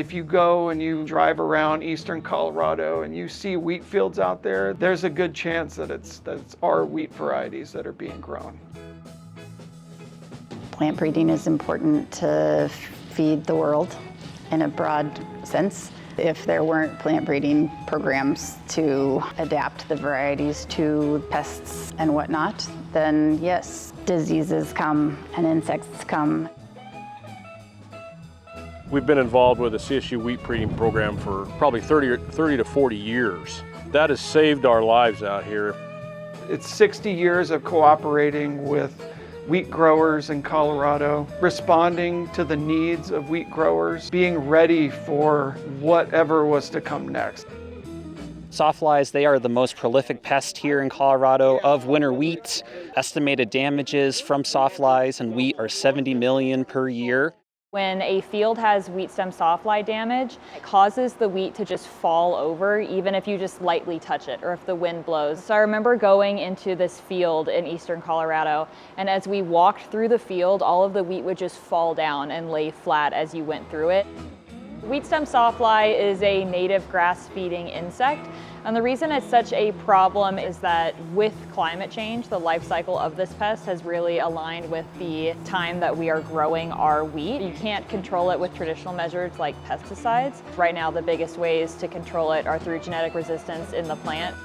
If you go and you drive around eastern Colorado and you see wheat fields out there, there's a good chance that it's our wheat varieties that are being grown. Plant breeding is important to feed the world in a broad sense. If there weren't plant breeding programs to adapt the varieties to pests and whatnot, then yes, diseases come and insects come. We've been involved with the CSU wheat breeding program for probably 30 to 40 years. That has saved our lives out here. It's 60 years of cooperating with wheat growers in Colorado, responding to the needs of wheat growers, being ready for whatever was to come next. Sawflies, they are the most prolific pest here in Colorado of winter wheat. Estimated damages from sawflies and wheat are 70 million per year. When a field has wheat stem sawfly damage, it causes the wheat to just fall over, even if you just lightly touch it or if the wind blows. So I remember going into this field in eastern Colorado, and as we walked through the field, all of the wheat would just fall down and lay flat as you went through it. Wheat stem sawfly is a native grass-feeding insect, and the reason it's such a problem is that with climate change, the life cycle of this pest has really aligned with the time that we are growing our wheat. You can't control it with traditional measures like pesticides. Right now, the biggest ways to control it are through genetic resistance in the plant.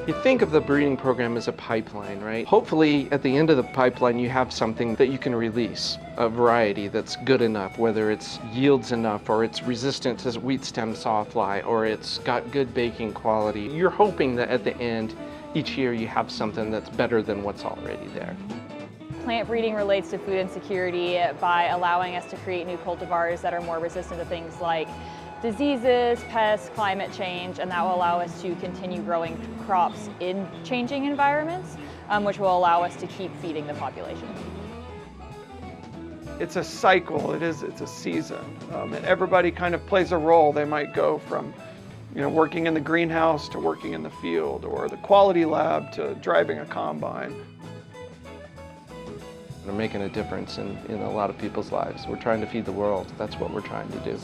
You think of the breeding program as a pipeline, right? Hopefully, at the end of the pipeline, you have something that you can release, a variety that's good enough, whether it's yields enough, or it's resistant to wheat stem sawfly, or it's got good baking quality. You're hoping that at the end, each year you have something that's better than what's already there. Plant breeding relates to food insecurity by allowing us to create new cultivars that are more resistant to things like diseases, pests, climate change, and that will allow us to continue growing crops in changing environments, which will allow us to keep feeding the population. It's a cycle, it's a season, and everybody kind of plays a role. They might go from working in the greenhouse to working in the field, or the quality lab to driving a combine. We're making a difference in a lot of people's lives. We're trying to feed the world. That's what we're trying to do.